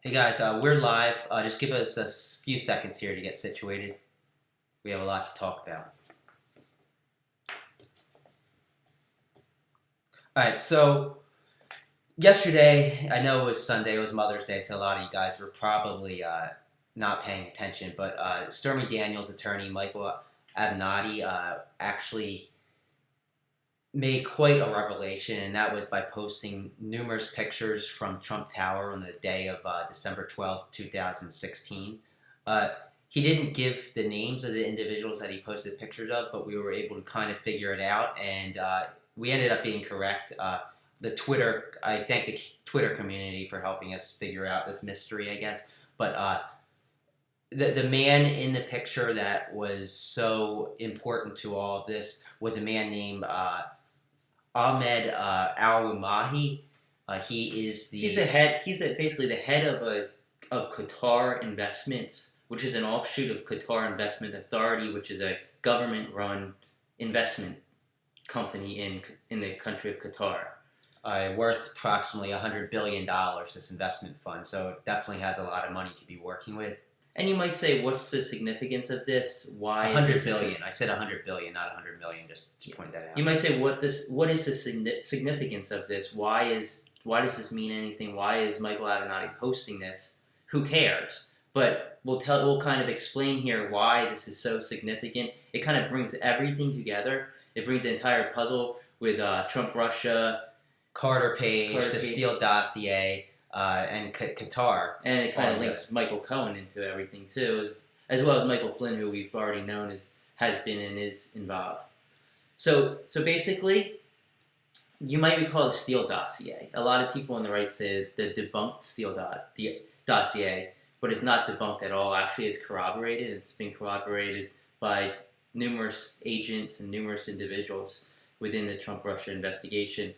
Hey guys, we're live. Just give us a few seconds here to get situated. We have a lot to talk about. Alright, so yesterday, I know it was Sunday, it was Mother's Day, so a lot of you guys were probably not paying attention, but Stormy Daniels' attorney, Michael Avenatti, actually made quite a revelation, and that was by posting numerous pictures from Trump Tower on the day of December 12th, 2016. He didn't give the names of the individuals that he posted pictures of, but we were able to kind of figure it out, and we ended up being correct. I thank the Twitter community for helping us figure out this mystery, I guess. But the man in the picture that was so important to all of this was a man named Ahmed Al-Rumahi. He's basically the head of Qatar Investments, which is an offshoot of Qatar Investment Authority, which is a government-run investment company in the country of Qatar. Worth approximately $100 billion, this investment fund, so it definitely has a lot of money to be working with. And you might say, what's the significance of this? Why 100 billion. I said 100 billion, not 100 million, just to point that out. You might say, what is the significance of this? Why does this mean anything? Why is Michael Avenatti posting this? Who cares? But we'll kind of explain here why this is so significant. It kind of brings everything together. It brings the entire puzzle with Trump, Russia, Carter Page, the Steele dossier, and Qatar. And it kind of links Michael Cohen into everything too, as well as Michael Flynn, who we've already known has been and is involved. So basically, you might recall the Steele dossier. A lot of people on the right say the debunked Steele dossier, but it's not debunked at all. Actually, it's corroborated. It's been corroborated by numerous agents and numerous individuals within the Trump-Russia investigation.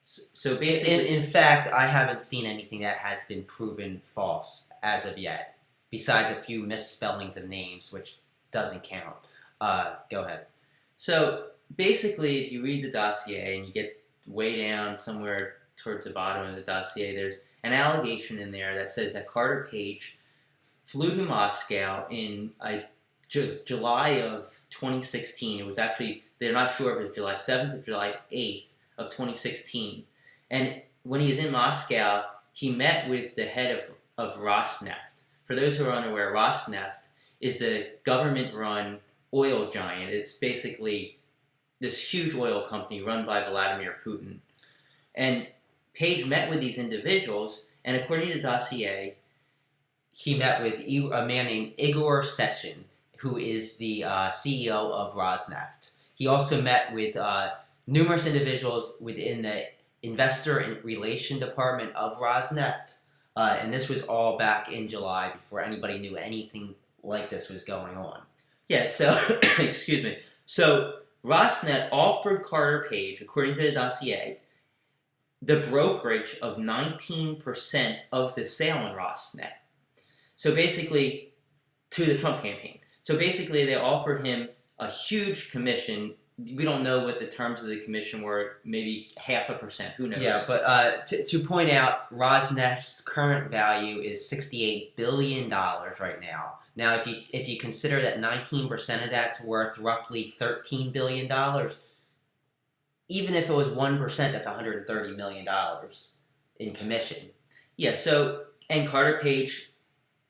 So basically, in fact, I haven't seen anything that has been proven false as of yet, besides a few misspellings of names, which doesn't count. Go ahead. So basically, if you read the dossier and you get way down somewhere towards the bottom of the dossier, there's an allegation in there that says that Carter Page flew to Moscow in July of 2016. It was actually, they're not sure if it was July 7th or July 8th. Of 2016, and when he was in Moscow, he met with the head of Rosneft. For those who are unaware, Rosneft is the government-run oil giant. It's basically this huge oil company run by Vladimir Putin. And Page met with these individuals, and according to the dossier, he met with a man named Igor Sechin, who is the CEO of Rosneft. He also met with numerous individuals within the investor relation department of Rosneft, and this was all back in July before anybody knew anything like this was going on. Yeah, so, excuse me. So, Rosneft offered Carter Page, according to the dossier, the brokerage of 19% of the sale in Rosneft. So basically, to the Trump campaign. So basically, they offered him a huge commission. We don't know what the terms of the commission were, maybe 0.5%, who knows? Yeah, but to point out, Rosneft's current value is $68 billion right now. Now, if you consider that 19% of that's worth roughly $13 billion, even if it was 1%, that's $130 million in commission. Yeah, so, and Carter Page,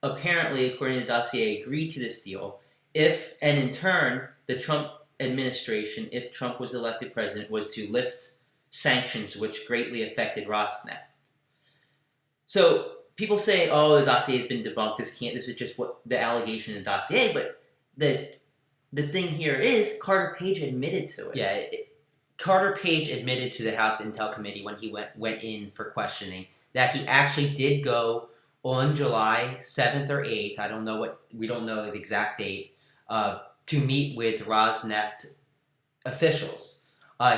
apparently, according to the dossier, agreed to this deal if, and in turn, the Trump administration, if Trump was elected president, was to lift sanctions which greatly affected Rosneft. So people say, "Oh, the dossier has been debunked. This is just what the allegation in the dossier." But the thing here is, Carter Page admitted to it. Yeah, Carter Page admitted to the House Intel Committee when he went in for questioning that he actually did go on July 7th or 8th. We don't know the exact date. To meet with Rosneft officials.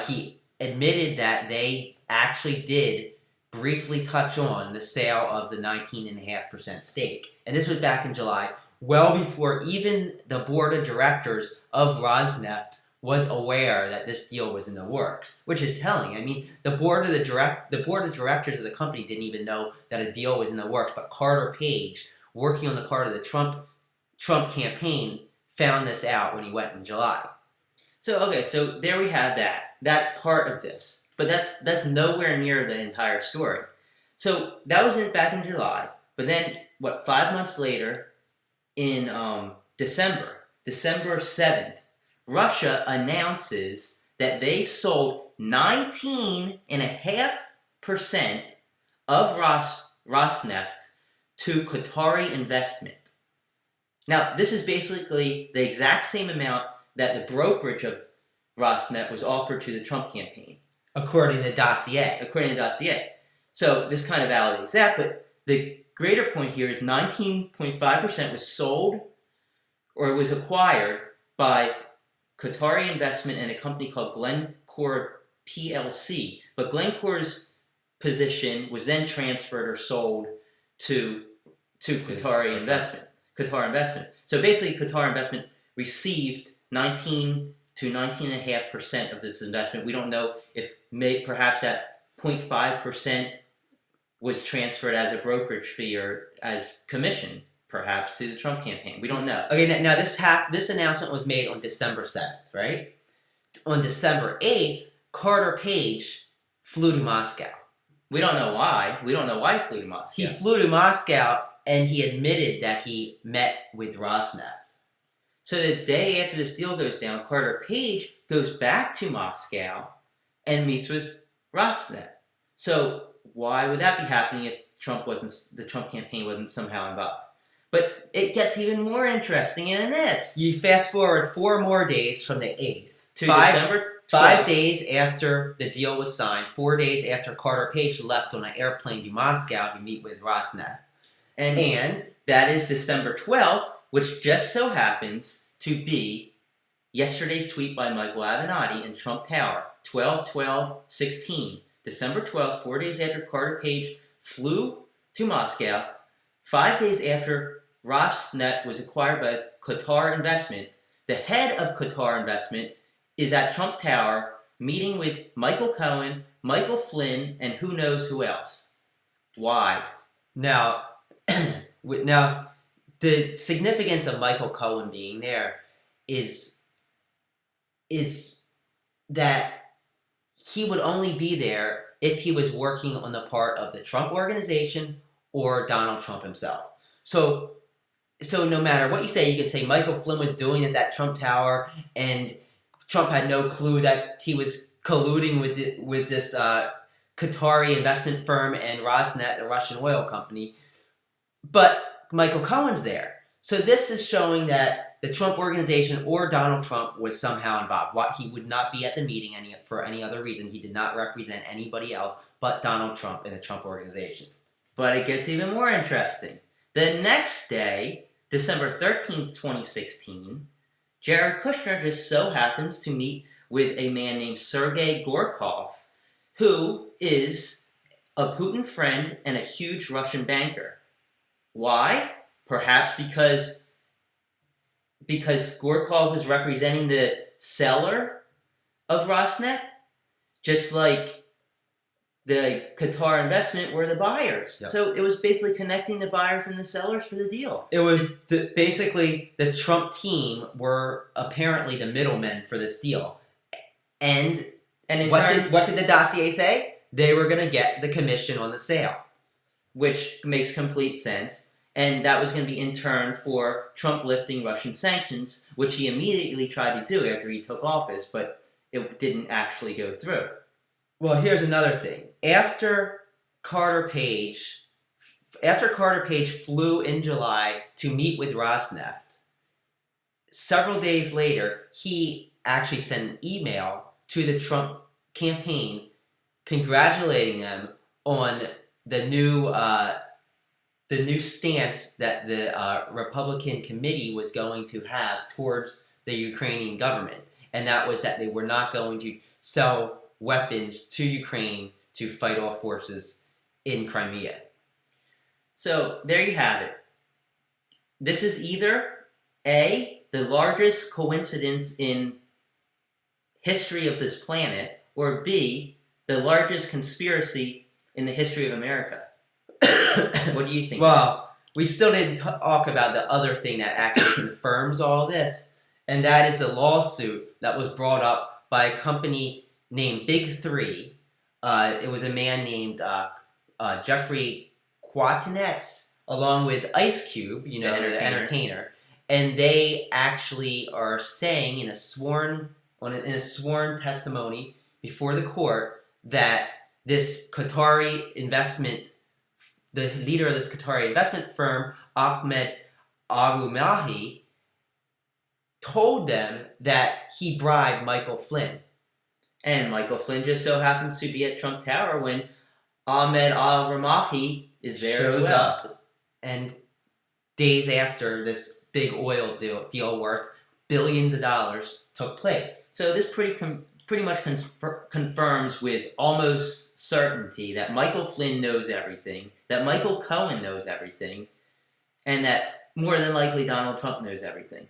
He admitted that they actually did briefly touch on the sale of the 19.5% stake. And this was back in July, well before even the board of directors of Rosneft was aware that this deal was in the works, which is telling. I mean, the board of directors of the company didn't even know that a deal was in the works, but Carter Page, working on the part of the Trump campaign, found this out when he went in July. So there we have that part of this, but that's nowhere near the entire story. So that was back in July, but then 5 months later, in December 7th, Russia announces that they've sold 19.5% of Rosneft to Qatari Investment. Now, this is basically the exact same amount that the brokerage of Rosneft was offered to the Trump campaign. According to the dossier. So this kind of validates that, but the greater point here is 19.5% was sold or was acquired by Qatar Investment and a company called Glencore PLC. But Glencore's position was then transferred or sold to Qatar Investment. So basically, Qatar Investment received 19 to 19.5% of this investment. We don't know if perhaps that 0.5% was transferred as a brokerage fee or as commission, perhaps, to the Trump campaign. We don't know. Okay, now this announcement was made on December 7th, right? On December 8th, Carter Page flew to Moscow. We don't know why. We don't know why he flew to Moscow. He flew to Moscow, and he admitted that he met with Rosneft. So the day after this deal goes down, Carter Page goes back to Moscow and meets with Rosneft. So why would that be happening if the Trump campaign wasn't somehow involved? But it gets even more interesting than this. You fast forward 4 more days from the 8th to December 12th. 5 days after the deal was signed, 4 days after Carter Page left on an airplane to Moscow to meet with Rosneft. And that is December 12th, which just so happens to be yesterday's tweet by Michael Avenatti in Trump Tower, 12/12/16. December 12th, 4 days after Carter Page flew to Moscow, 5 days after Rosneft was acquired by Qatar Investment, the head of Qatar Investment is at Trump Tower meeting with Michael Cohen, Michael Flynn, and who knows who else. Why? Now, the significance of Michael Cohen being there is that he would only be there if he was working on the part of the Trump organization or Donald Trump himself. So no matter what you say, you can say Michael Flynn was doing this at Trump Tower, and Trump had no clue that he was colluding with this Qatari investment firm and Rosneft, the Russian oil company. But Michael Cohen's there. So this is showing that the Trump organization or Donald Trump was somehow involved. He would not be at the meeting for any other reason. He did not represent anybody else but Donald Trump and the Trump organization. But it gets even more interesting. The next day, December 13th, 2016, Jared Kushner just so happens to meet with a man named Sergei Gorkov, who is a Putin friend and a huge Russian banker. Why? Perhaps because Gorkov was representing the seller of Rosneft, just like the Qatar Investment were the buyers. Yep. So it was basically connecting the buyers and the sellers for the deal. It was basically the Trump team were apparently the middlemen for this deal. And what did the dossier say? They were going to get the commission on the sale. Which makes complete sense. And that was going to be in turn for Trump lifting Russian sanctions, which he immediately tried to do after he took office, but it didn't actually go through. Well, here's another thing. After Carter Page flew in July to meet with Rosneft, several days later, he actually sent an email to the Trump campaign congratulating them on the new stance that the Republican committee was going to have towards the Ukrainian government, and that was that they were not going to sell weapons to Ukraine to fight off forces in Crimea. So there you have it. This is either A, the largest coincidence in history of this planet, or B, the largest conspiracy in the history of America? What do you think? Well, we still didn't talk about the other thing that actually confirms all this, and that is the lawsuit that was brought up by a company named Big Three. It was a man named Jeffrey Quatinetz, along with Ice Cube, the entertainer, and they actually are saying in a sworn testimony before the court that this Qatari investment, the leader of this Qatari investment firm, Ahmed Avenatti, told them that he bribed Michael Flynn. And Michael Flynn just so happens to be at Trump Tower when Ahmed Avenatti is there Shows as well. up. And days after this big oil deal worth billions of dollars took place. So this pretty much confirms with almost certainty that Michael Flynn knows everything, that Michael Cohen knows everything, and that more than likely Donald Trump knows everything.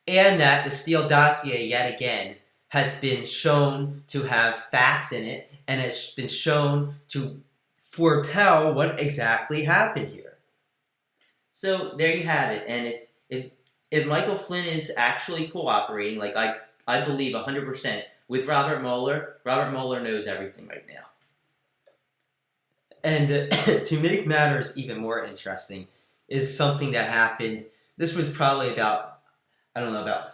And that the Steele dossier, yet again, has been shown to have facts in it, and it's been shown to foretell what exactly happened here. So there you have it. And if Michael Flynn is actually cooperating, like I believe 100%, with Robert Mueller knows everything right now. And to make matters even more interesting is something that happened. This was probably about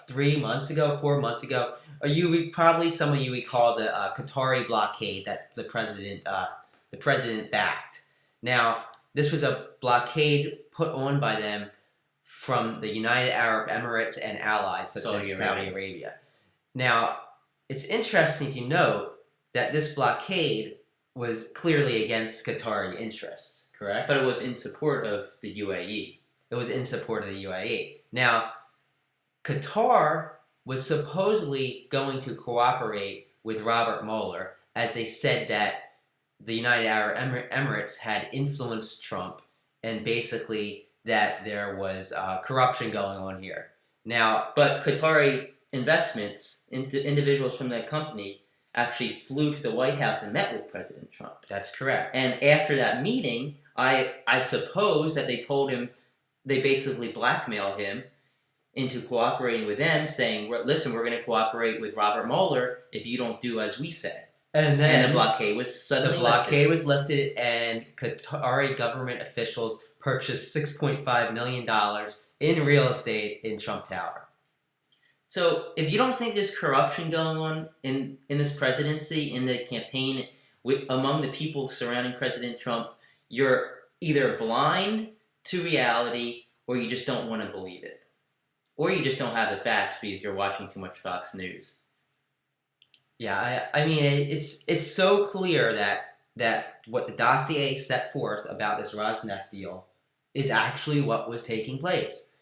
3 months ago, 4 months ago. Some of you recall the Qatari blockade that the president backed. Now, this was a blockade put on by them from the United Arab Emirates and allies such as Saudi Arabia. Now, it's interesting to note that this blockade was clearly against Qatari interests, correct? But it was in support of the UAE. It was in support of the UAE. Now, Qatar was supposedly going to cooperate with Robert Mueller, as they said that the United Arab Emirates had influenced Trump, and basically that there was corruption going on here. Now, but Qatari Investments, individuals from that company, actually flew to the White House and met with President Trump. That's correct. And after that meeting, I suppose that they told him, they basically blackmailed him into cooperating with them, saying, listen, we're going to cooperate with Robert Mueller if you don't do as we said. And then the blockade was suddenly lifted, and Qatari government officials purchased $6.5 million in real estate in Trump Tower. So if you don't think there's corruption going on in this presidency, in the campaign, among the people surrounding President Trump, you're either blind to reality or you just don't want to believe it. Or you just don't have the facts because you're watching too much Fox News. Yeah, I mean, it's so clear that what the dossier set forth about this Rosneft deal is actually what was taking place.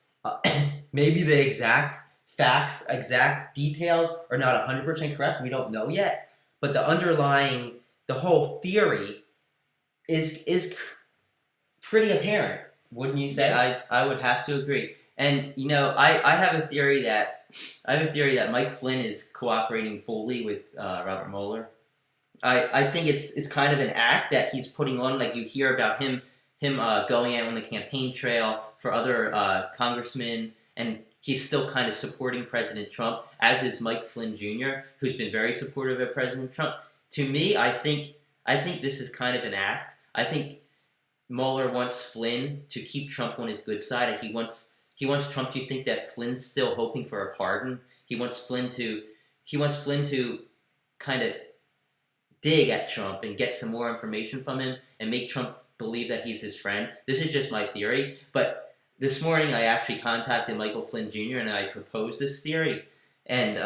Maybe the exact facts, exact details are not 100% correct. We don't know yet. But the whole theory is pretty apparent, wouldn't you say? I would have to agree. And I have a theory that Mike Flynn is cooperating fully with Robert Mueller. I think it's kind of an act that he's putting on. Like, you hear about him going out on the campaign trail for other congressmen, and he's still kind of supporting President Trump, as is Mike Flynn Jr., who's been very supportive of President Trump. To me, I think this is kind of an act. I think Mueller wants Flynn to keep Trump on his good side. He wants Trump to think that Flynn's still hoping for a pardon. He wants Flynn to kind of dig at Trump and get some more information from him and make Trump believe that he's his friend. This is just my theory, but this morning I actually contacted Michael Flynn Jr. and I proposed this theory, and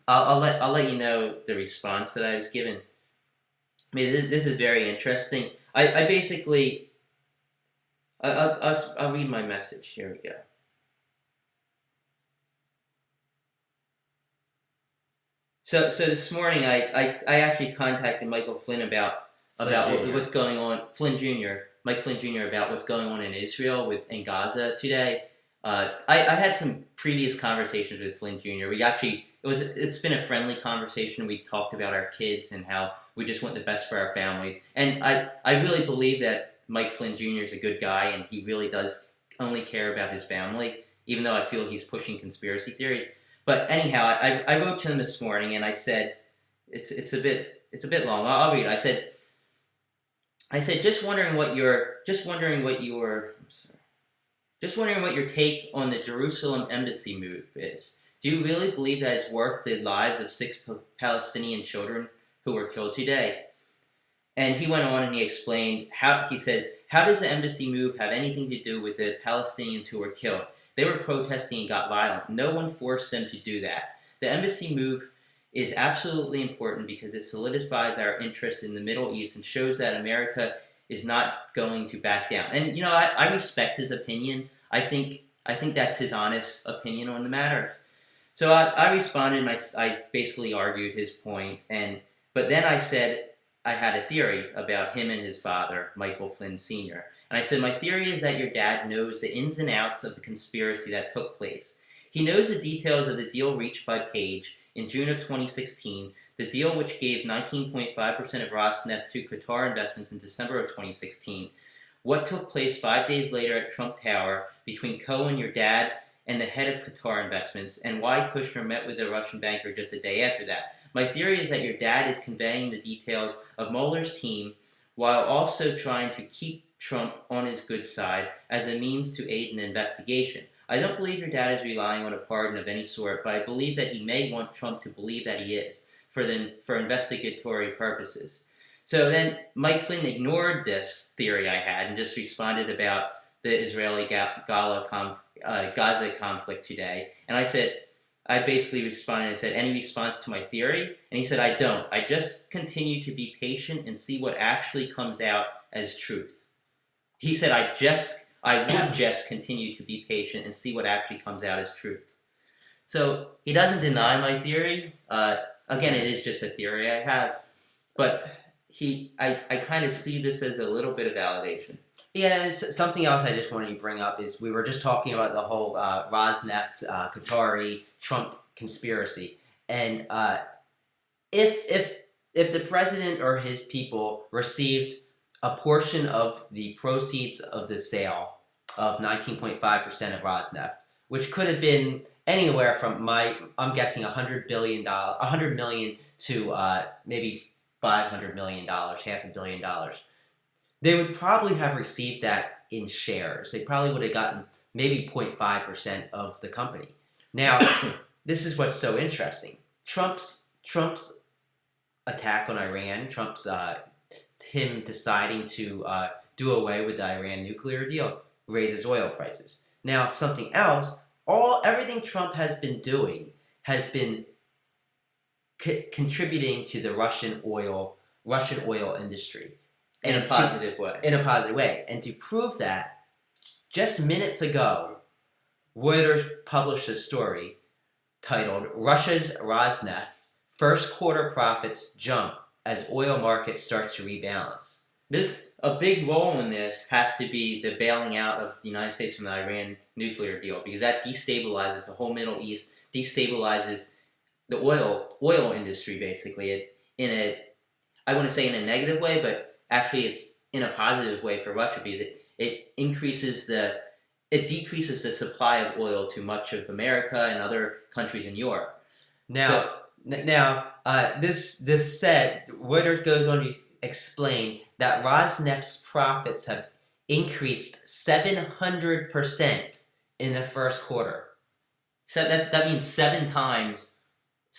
I'll let you know the response that I was given. I mean, this is very interesting. I basically I'll read my message. Here we go. So this morning I actually contacted Michael Flynn about what's going on. Mike Flynn Jr. about what's going on in Israel in Gaza today. I had some previous conversations with Flynn Jr. We actually It's been a friendly conversation. We talked about our kids and how we just want the best for our families. And I really believe that Mike Flynn Jr. is a good guy, and he really does only care about his family, even though I feel he's pushing conspiracy theories. But anyhow, I wrote to him this morning, and I said, it's a bit long. I'll read it. I said, just wondering what your take on the Jerusalem embassy move is. Do you really believe that it's worth the lives of 6 Palestinian children who were killed today? And he went on and he explained how does the embassy move have anything to do with the Palestinians who were killed? They were protesting and got violent. No one forced them to do that. The embassy move is absolutely important because it solidifies our interest in the Middle East and shows that America is not going to back down. And I respect his opinion. I think that's his honest opinion on the matter. So I responded. I basically argued his point, but then I said I had a theory about him and his father, Michael Flynn Sr. And I said, my theory is that your dad knows the ins and outs of the conspiracy that took place. He knows the details of the deal reached by Page in June of 2016, the deal which gave 19.5% of Rosneft to Qatar Investments in December of 2016, what took place 5 days later at Trump Tower between Cohen, your dad, and the head of Qatar Investments, and why Kushner met with a Russian banker just a day after that. My theory is that your dad is conveying the details of Mueller's team while also trying to keep Trump on his good side as a means to aid in the investigation. I don't believe your dad is relying on a pardon of any sort, but I believe that he may want Trump to believe that he is, for investigatory purposes. So then Mike Flynn ignored this theory I had and just responded about the Israeli-Gaza conflict today. And I basically responded and said, any response to my theory? And he said, I don't. I just continue to be patient and see what actually comes out as truth. He said, I would just continue to be patient and see what actually comes out as truth. So he doesn't deny my theory. Again, it is just a theory I have. But I kind of see this as a little bit of validation. Yeah, it's something else I just wanted to bring up is we were just talking about the whole Rosneft, Qatari, Trump conspiracy. And if the president or his people received a portion of the proceeds of the sale of 19.5% of Rosneft, which could have been anywhere from I'm guessing $100 million to maybe $500 million, $500 million. They would probably have received that in shares. They probably would have gotten maybe 0.5% of the company. Now, this is what's so interesting. Trump's attack on Iran, him deciding to do away with the Iran nuclear deal, raises oil prices. Now, something else, everything Trump has been doing has been contributing to the Russian oil industry. In a positive way. In a positive way. And to prove that, just minutes ago, Reuters published a story titled, Russia's Rosneft First Quarter Profits Jump as Oil Markets Start to Rebalance. A big role in this has to be the bailing out of the United States from the Iran nuclear deal, because that destabilizes the whole Middle East, destabilizes the oil industry, basically. I want to say in a negative way, but actually, it's in a positive way for Russia because it decreases the supply of oil to much of America and other countries in Europe. Now, this said, Reuters goes on to explain that Rosneft's profits have increased 700% in the first quarter. So that means seven times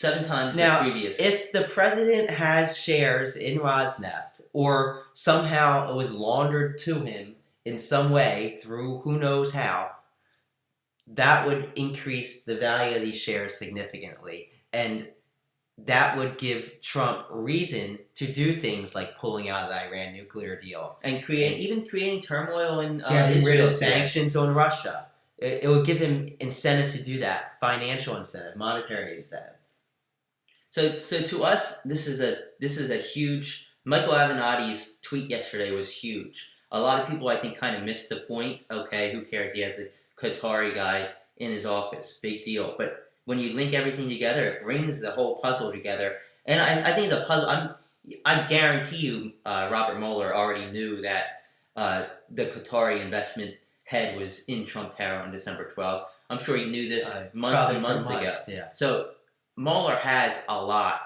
the previous. If the president has shares in Rosneft, or somehow it was laundered to him in some way through who knows how, that would increase the value of these shares significantly. And that would give Trump reason to do things like pulling out of the Iran nuclear deal. And creating turmoil in getting rid of sanctions on Russia. It would give him incentive to do that, financial incentive, monetary incentive. So to us, this is a huge. Michael Avenatti's tweet yesterday was huge. A lot of people, I think, kind of missed the point. Okay, who cares? He has a Qatari guy in his office. Big deal. But when you link everything together, it brings the whole puzzle together. And I think the puzzle. I guarantee you, Robert Mueller already knew that the Qatari investment head was in Trump Tower on December 12th. I'm sure he knew this months and months ago. Yeah. So Mueller has a lot.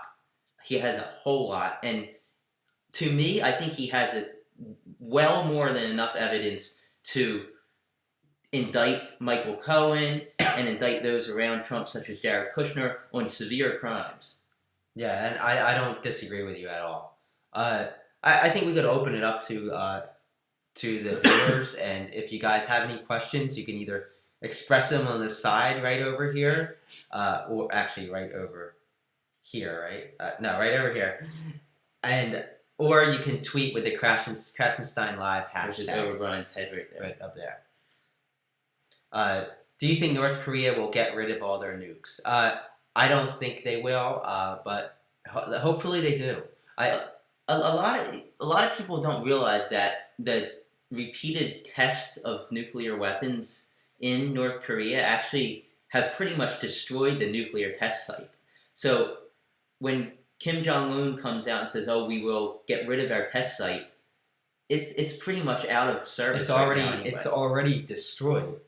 He has a whole lot. And to me, I think he has well more than enough evidence to indict Michael Cohen and indict those around Trump, such as Jared Kushner, on severe crimes. Yeah, and I don't disagree with you at all. I think we could open it up to the viewers, and if you guys have any questions, you can either express them on the side right over here, or actually right over here, right? No, right over here, or you can tweet with the Krassenstein Live hashtag. Which is over Brian's head right there. Right up there. Do you think North Korea will get rid of all their nukes? I don't think they will, but hopefully they do. A lot of people don't realize that the repeated tests of nuclear weapons in North Korea actually have pretty much destroyed the nuclear test site. So when Kim Jong-un comes out and says, "Oh, we will get rid of our test site," it's pretty much out of service. It's already destroyed.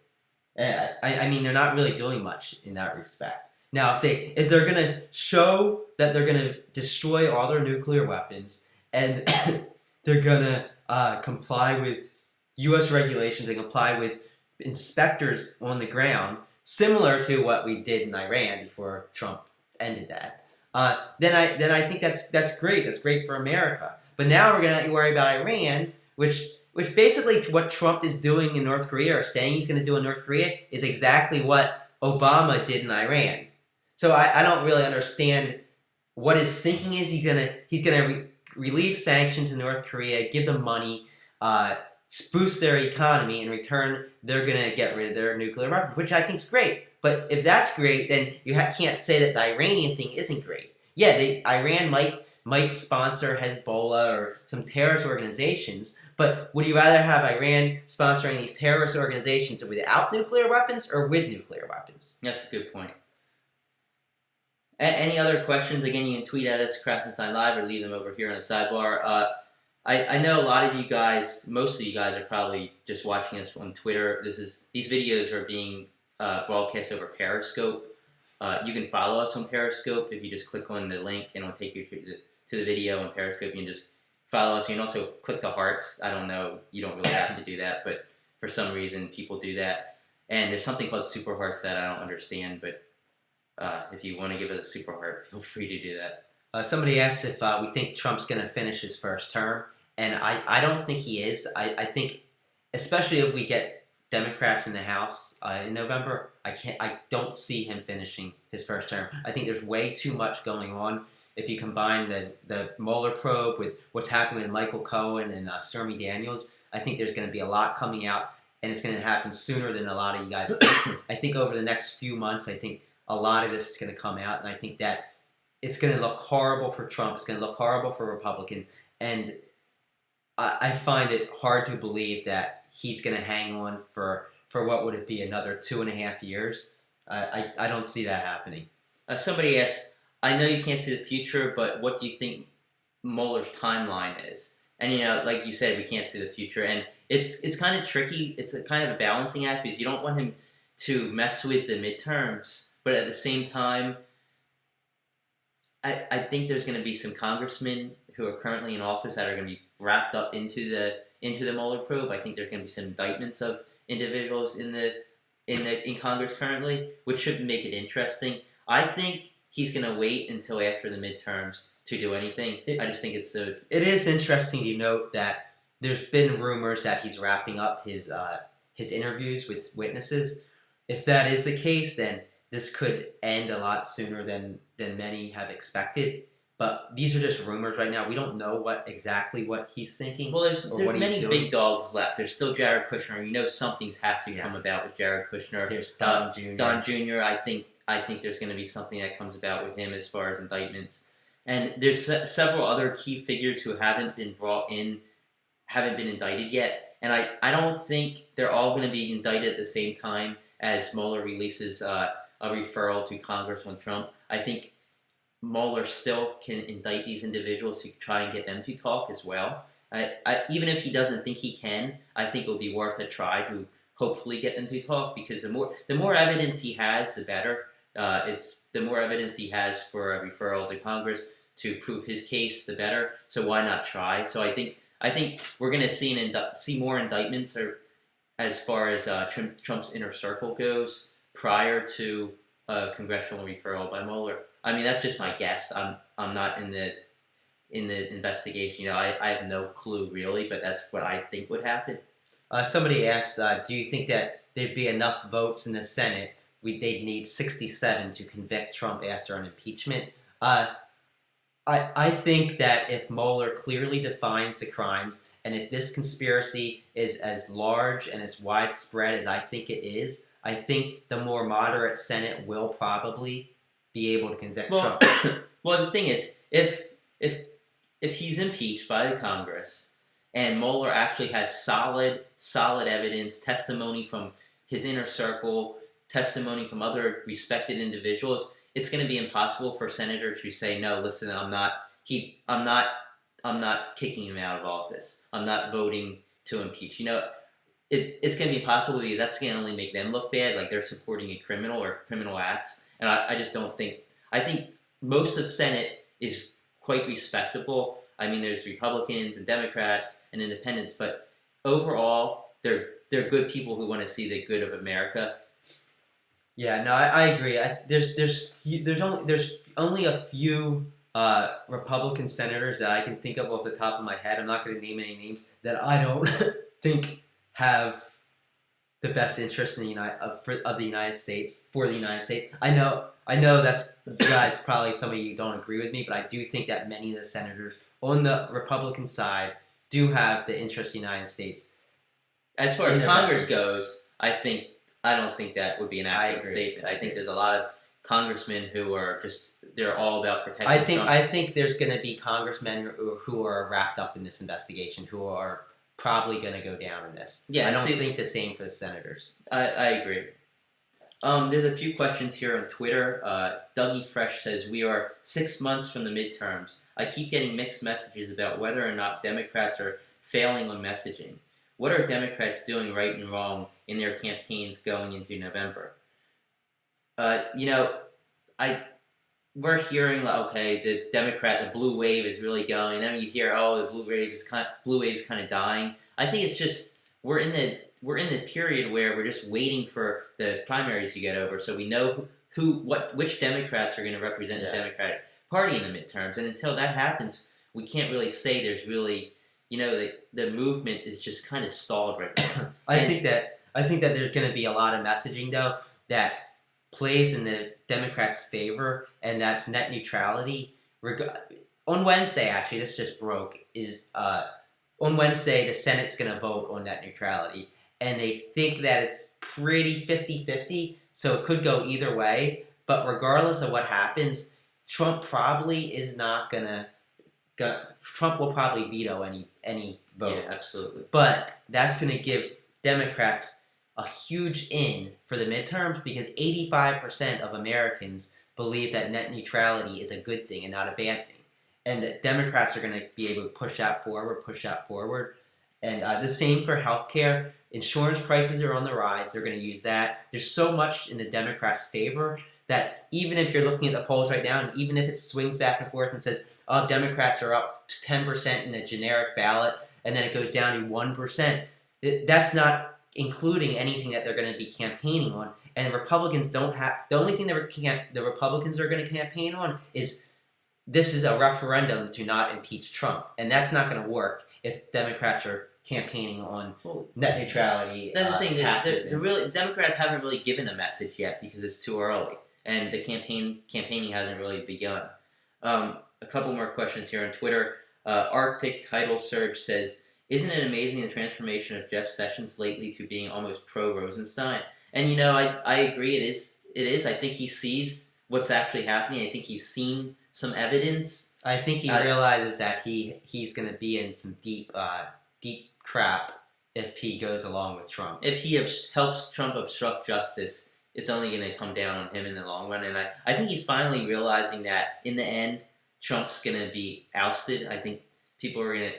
I mean, they're not really doing much in that respect. Now, if they're gonna show that they're gonna destroy all their nuclear weapons and they're gonna comply with U.S. regulations and comply with inspectors on the ground, similar to what we did in Iran before Trump ended that, then I think that's great. That's great for America. But now we're gonna have to worry about Iran, which basically what Trump is doing in North Korea or saying he's gonna do in North Korea is exactly what Obama did in Iran. So I don't really understand what his thinking is. He's gonna relieve sanctions in North Korea, give them money, boost their economy. In return, they're gonna get rid of their nuclear weapons, which I think is great. But if that's great, then you can't say that the Iranian thing isn't great. Yeah, Iran might sponsor Hezbollah or some terrorist organizations, but would you rather have Iran sponsoring these terrorist organizations without nuclear weapons or with nuclear weapons? That's a good point. Any other questions? Again, you can tweet at us, Krassenstein Live, or leave them over here on the sidebar. I know a lot of you guys, most of you guys are probably just watching us on Twitter. These videos are being broadcast over Periscope. You can follow us on Periscope if you just click on the link, and it'll take you to the video on Periscope. You can just follow us. You can also click the hearts. I don't know. You don't really have to do that, but for some reason, people do that. And there's something called super hearts that I don't understand, but if you want to give us a super heart, feel free to do that. Somebody asked if we think Trump's going to finish his first term, and I don't think he is. I think, especially if we get Democrats in the House in November, I don't see him finishing his first term. I think there's way too much going on. If you combine the Mueller probe with what's happening with Michael Cohen and Stormy Daniels, I think there's going to be a lot coming out, and it's going to happen sooner than a lot of you guys think. I think over the next few months, I think a lot of this is going to come out, and I think that it's going to look horrible for Trump. It's going to look horrible for Republicans, and I find it hard to believe that he's going to hang on for what would it be, another 2.5 years. I don't see that happening. Somebody asked, I know you can't see the future, but what do you think Mueller's timeline is? And like you said, we can't see the future, and it's kind of tricky. It's a kind of a balancing act because you don't want him to mess with the midterms. But at the same time, I think there's going to be some congressmen who are currently in office that are going to be wrapped up into the Mueller probe. I think there's going to be some indictments of individuals in Congress currently, which should make it interesting. I think he's going to wait until after the midterms to do anything. I just think it's so. It is interesting to note that there's been rumors that he's wrapping up his interviews with witnesses. If that is the case, then this could end a lot sooner than many have expected. But these are just rumors right now. We don't know exactly what he's thinking. Well, there's many big dogs left. There's still Jared Kushner. Something has to come about with Jared Kushner. There's Don Jr. Don Jr. I think there's going to be something that comes about with him as far as indictments. And there's several other key figures who haven't been brought in, haven't been indicted yet. And I don't think they're all going to be indicted at the same time as Mueller releases a referral to Congress on Trump. I think Mueller still can indict these individuals to try and get them to talk as well. Even if he doesn't think he can, I think it would be worth a try to hopefully get them to talk, because the more evidence he has, the better. It's the more evidence he has for a referral to Congress to prove his case, the better. So why not try? So I think we're going to see more indictments, or as far as Trump's inner circle goes, prior to a congressional referral by Mueller. I mean, that's just my guess. I'm not in the investigation. I have no clue really, but that's what I think would happen. Somebody asked, do you think that there'd be enough votes in the Senate? They'd need 67 to convict Trump after an impeachment. I think that if Mueller clearly defines the crimes, and if this conspiracy is as large and as widespread as I think it is, I think the more moderate Senate will probably be able to convict Trump. Well, the thing is, if he's impeached by the Congress, and Mueller actually has solid evidence, testimony from his inner circle, testimony from other respected individuals, it's going to be impossible for senators to say, no, listen, I'm not kicking him out of office. I'm not voting to impeach. It's going to be impossible, because that's going to only make them look bad, like they're supporting a criminal or criminal acts. And I just don't think. I think most of Senate is quite respectable. I mean, there's Republicans and Democrats and Independents, but overall, they're good people who want to see the good of America. Yeah, no, I agree. There's only a few Republican senators that I can think of off the top of my head. I'm not going to name any names that I don't think have the best interest in the United States for the United States. I know that's, guys, probably some of you don't agree with me, but I do think that many of the senators on the Republican side do have the interest in the United States. As far as Congress goes, I don't think that would be an accurate statement. I think there's a lot of congressmen who are they're all about protecting Trump. I think there's going to be congressmen who are wrapped up in this investigation, who are probably going to go down in this. Yeah, I don't think the same for the senators. I agree. There's a few questions here on Twitter. Dougie Fresh says, we are 6 months from the midterms. I keep getting mixed messages about whether or not Democrats are failing on messaging. What are Democrats doing right and wrong in their campaigns going into November? We're hearing, okay, the blue wave is really going. Then you hear, the blue wave is kind of dying. I think it's just we're in the period where we're just waiting for the primaries to get over, so we know which Democrats are going to represent the Democratic Party in the midterms. And until that happens, we can't really say there's really, the movement is just kind of stalled right now. I think that there's going to be a lot of messaging though that plays in the Democrats' favor, and that's net neutrality. On Wednesday, actually, this just broke, on Wednesday, the Senate's going to vote on net neutrality, and they think that it's pretty 50-50, so it could go either way, but regardless of what happens, Trump probably is not going to Trump will probably veto any vote. Yeah, absolutely. But that's going to give Democrats a huge in for the midterms, because 85% of Americans believe that net neutrality is a good thing and not a bad thing. And the Democrats are going to be able to push that forward. And the same for healthcare. Insurance prices are on the rise. They're going to use that. There's so much in the Democrats' favor that even if you're looking at the polls right now, and even if it swings back and forth and says, Democrats are up to 10% in a generic ballot, and then it goes down to 1%, that's not including anything that they're going to be campaigning on. And Republicans don't have... The only thing the Republicans are going to campaign on is this is a referendum to not impeach Trump. And that's not going to work if Democrats are campaigning on net neutrality. That's the thing. Democrats haven't really given a message yet because it's too early. And the campaigning hasn't really begun. A couple more questions here on Twitter. Arctic Title Surge says, isn't it amazing the transformation of Jeff Sessions lately to being almost pro-Rosenstein? And, I agree, it is. I think he sees what's actually happening. I think he's seen some evidence. I think he realizes that he's going to be in some deep crap if he goes along with Trump. If he helps Trump obstruct justice, it's only going to come down on him in the long run. And I think he's finally realizing that in the end, Trump's going to be ousted. I think people are going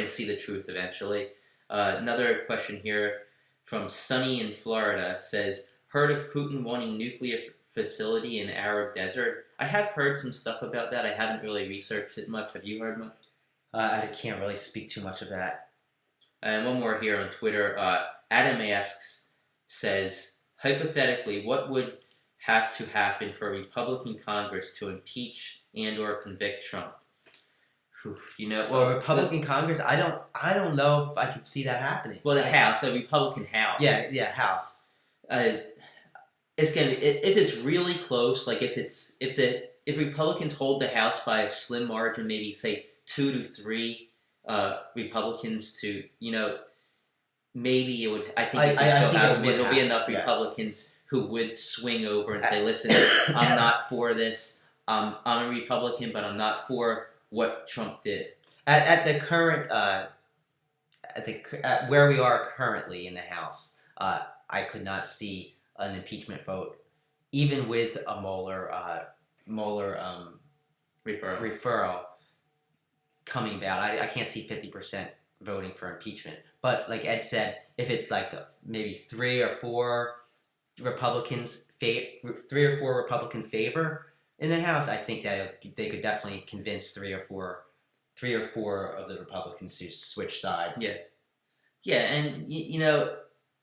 to see the truth eventually. Another question here from Sunny in Florida says, heard of Putin wanting nuclear facility in Arab desert? I have heard some stuff about that. I haven't really researched it much. Have you heard much? I can't really speak too much of that. And one more here on Twitter. Adam says, hypothetically, what would have to happen for a Republican Congress to impeach and or convict Trump? Republican Congress, I don't know if I could see that happening. Well, the House, a Republican House. Yeah, House. It's gonna if it's really close, like if Republicans hold the House by a slim margin, maybe say 2 to 3 Republicans to maybe it would. I think there'll be enough Republicans who would swing over and say, "Listen, I'm not for this. I'm a Republican, but I'm not for what Trump did." At the current where we are currently in the House, I could not see an impeachment vote, even with a Mueller referral coming about. I can't see 50% voting for impeachment. But like Ed said, if it's like maybe 3 or 4 Republican favor in the House, I think that they could definitely convince 3 or 4 of the Republicans to switch sides. Yeah, and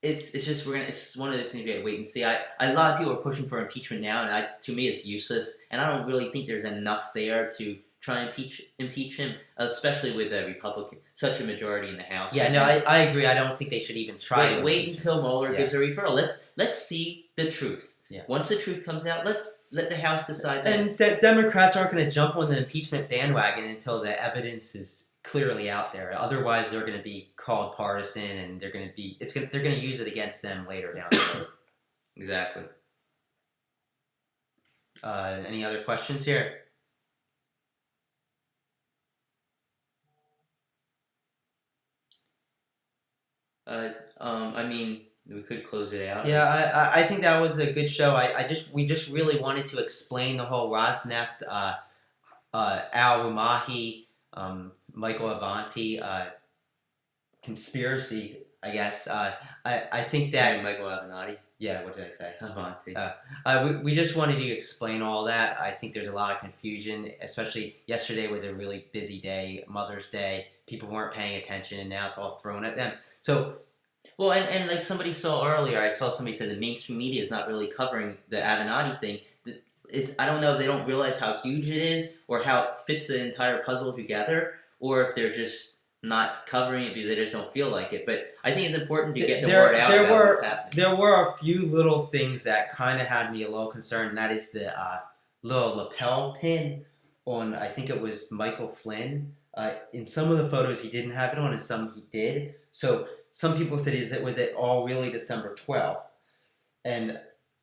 it's just it's one of those things we have to wait and see. A lot of people are pushing for impeachment now, and to me it's useless. And I don't really think there's enough there to try and impeach him, especially with a Republican, such a majority in the House. Yeah, no, I agree. I don't think they should even try. Wait until Mueller gives a referral. Let's see the truth. Yeah. Once the truth comes out, let's let the House decide that. And Democrats aren't going to jump on the impeachment bandwagon until the evidence is clearly out there. Otherwise, they're going to be called partisan, and they're going to use it against them later down the road. Exactly. Any other questions here? I mean, we could close it out. Yeah, I think that was a good show. We just really wanted to explain the whole Rosneft, Al Rumahi, Michael Avenatti conspiracy. I guess I think that Michael Avenatti. Yeah, what did I say? Avenatti. We just wanted to explain all that. I think there's a lot of confusion, especially yesterday was a really busy day, Mother's Day. People weren't paying attention, and now it's all thrown at them. So, well, and like somebody saw earlier, I saw somebody said the mainstream media is not really covering the Avenatti thing. I don't know if they don't realize how huge it is, or how it fits the entire puzzle together, or if they're just not covering it because they just don't feel like it. But I think it's important to get the word out about what's happening. There were a few little things that kind of had me a little concerned, and that is the little lapel pin on, I think it was Michael Flynn. In some of the photos he didn't have it on, and some he did. So some people said, was it all really December 12th? And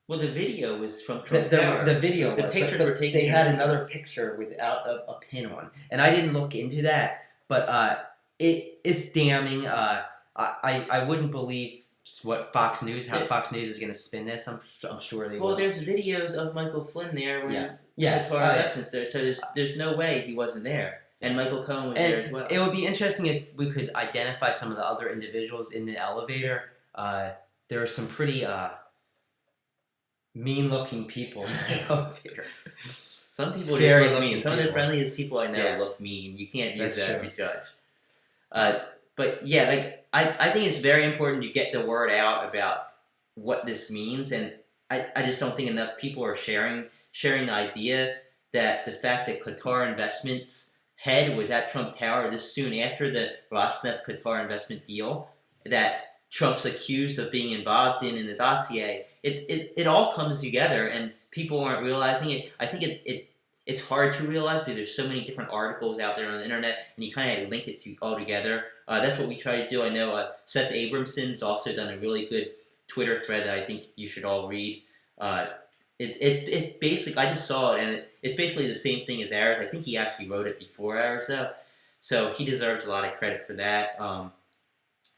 well, the video was from Trump Tower. The video, the pictures were taken. They had another picture without a pin on, and I didn't look into that, but it's damning. I wouldn't believe what Fox News is going to spin this. I'm sure they will. Well, there's videos of Michael Flynn there when Qatar Investment there, so there's no way he wasn't there. And Michael Cohen was there as well. It would be interesting if we could identify some of the other individuals in the elevator. There are some pretty mean-looking people in the elevator. Some people just look mean. Some of the friendliest people I know look mean. You can't use that to judge. But yeah, like I think it's very important to get the word out about what this means, and I just don't think enough people are sharing the idea that the fact that Qatar Investment's head was at Trump Tower this soon after the Rosneft Qatar Investment deal that Trump's accused of being involved in the dossier. It all comes together, and people aren't realizing it. I think it's hard to realize because there's so many different articles out there on the internet, and you kind of link it all together. That's what we try to do. I know Seth Abramson's also done a really good Twitter thread that I think you should all read. It basically, I just saw it, and it's basically the same thing as ours. I think he actually wrote it before ours, though, so he deserves a lot of credit for that.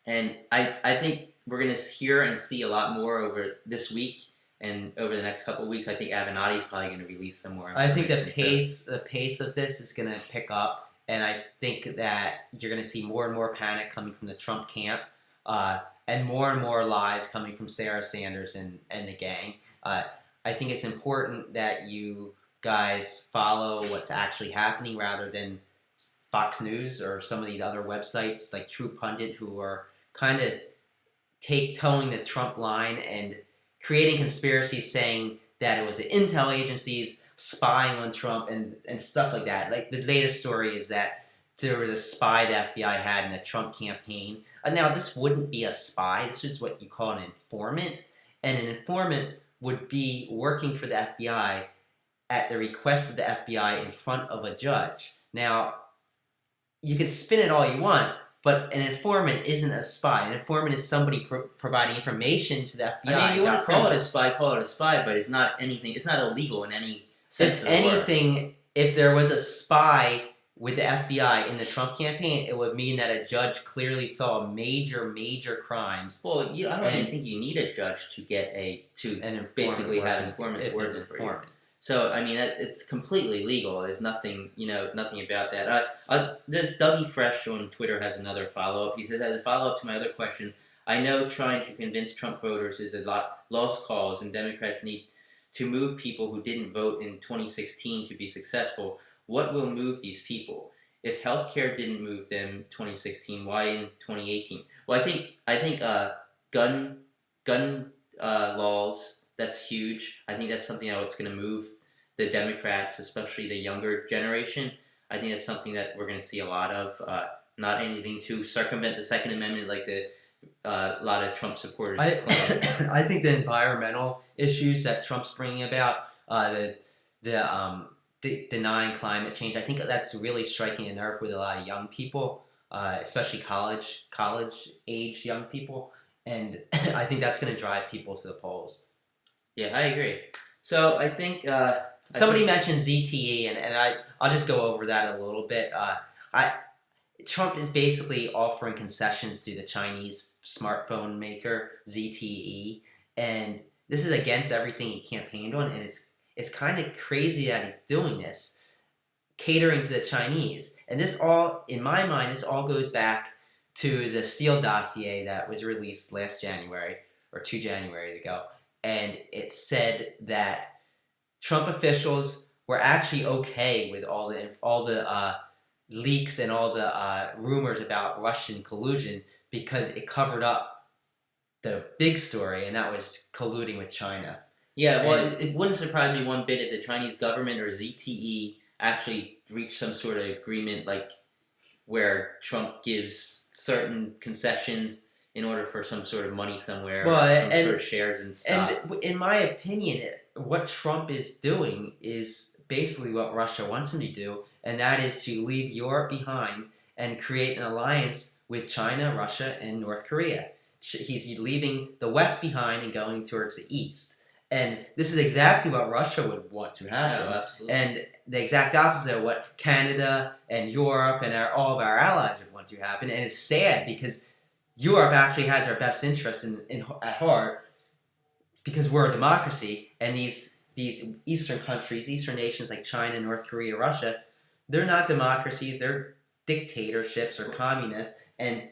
And I think we're going to hear and see a lot more over this week And over the next couple of weeks, I think Avenatti is probably going to release some more I think information. the pace of this is going to pick up, and I think that you're going to see more and more panic coming from the Trump camp, and more lies coming from Sarah Sanders and the gang. I think it's important that you guys follow what's actually happening rather than Fox News or some of these other websites like True Pundit, who are kind of towing the Trump line and creating conspiracies saying that it was the intel agencies spying on Trump and stuff like that. Like the latest story is that there was a spy the FBI had in the Trump campaign. Now, this wouldn't be a spy. This is what you call an informant. And an informant would be working for the FBI at the request of the FBI in front of a judge. Now, you can spin it all you want, but an informant isn't a spy. An informant is somebody providing information to the FBI. I mean, you want to call it a spy, but it's not anything. It's not illegal in any sense of the word. If there was a spy with the FBI in the Trump campaign, it would mean that a judge clearly saw major crimes. Well, I don't even think you need a judge to get basically have informants working for you. So I mean, it's completely legal. There's nothing about that. There's Dougie Fresh on Twitter has another follow up. He says, as a follow up to my other question, I know trying to convince Trump voters is a lost cause, and Democrats need to move people who didn't vote in 2016 to be successful. What will move these people? If healthcare didn't move them in 2016, why in 2018? Well, I think gun laws. That's huge. I think that's something that's going to move the Democrats, especially the younger generation. I think that's something that we're going to see a lot of. Not anything to circumvent the Second Amendment like a lot of Trump supporters claim. I think the environmental issues that Trump's bringing about, denying climate change, I think that's really striking a nerve with a lot of young people, especially college age young people, and I think that's going to drive people to the polls. Yeah, I agree. So I think somebody mentioned ZTE, and I'll just go over that a little bit. Trump is basically offering concessions to the Chinese smartphone maker ZTE, and this is against everything he campaigned on, and it's kind of crazy that he's doing this, catering to the Chinese. And this all, in my mind, this all goes back to the Steele dossier that was released last January, or 2 Januaries ago. And it said that Trump officials were actually okay with all the leaks and all the rumors about Russian collusion because it covered up the big story, and that was colluding with China. Yeah, well, it wouldn't surprise me one bit if the Chinese government or ZTE actually reached some sort of agreement, like where Trump gives certain concessions in order for some sort of money somewhere, or sort of shares and stock. And in my opinion, what Trump is doing is basically what Russia wants him to do, and that is to leave Europe behind and create an alliance with China, Russia, and North Korea. He's leaving the West behind and going towards the East. And this is exactly what Russia would want to happen. Oh, absolutely. And the exact opposite of what Canada and Europe and all of our allies would want to happen. And it's sad because Europe actually has our best interests at heart because we're a democracy, and these Eastern countries, Eastern nations like China, North Korea, Russia, they're not democracies, they're dictatorships or communists, and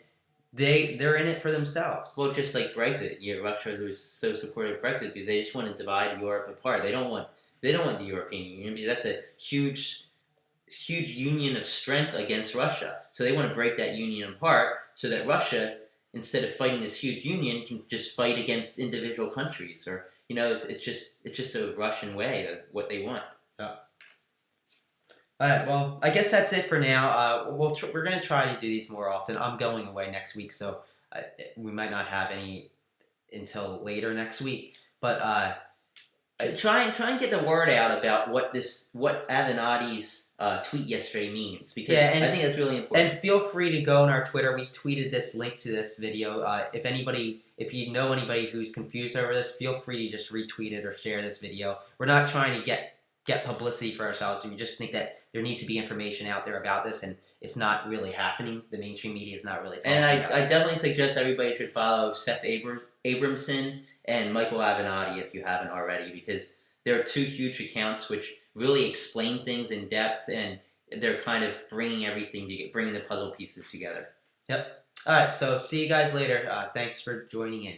they're in it for themselves. Well, just like Brexit, Russia was so supportive of Brexit because they just want to divide Europe apart. They don't want the European Union because that's a huge union of strength against Russia. So they want to break that union apart so that Russia, instead of fighting this huge union, can just fight against individual countries. Or it's just a Russian way of what they want. Yeah. All right, well, I guess that's it for now. We're going to try to do these more often. I'm going away next week, so we might not have any until later next week. But try and get the word out about what Avenatti's tweet yesterday means, because I think that's really important. And feel free to go on our Twitter. We tweeted this link to this video. If you know anybody who's confused over this, feel free to just retweet it or share this video. We're not trying to get publicity for ourselves. We just think that there needs to be information out there about this, and it's not really happening. The mainstream media is not really talking And about I it. definitely suggest everybody should follow Seth Abramson and Michael Avenatti if you haven't already, because there are two huge accounts which really explain things in depth, and they're kind of bringing the puzzle pieces together. Yep. All right, so see you guys later. Thanks for joining in.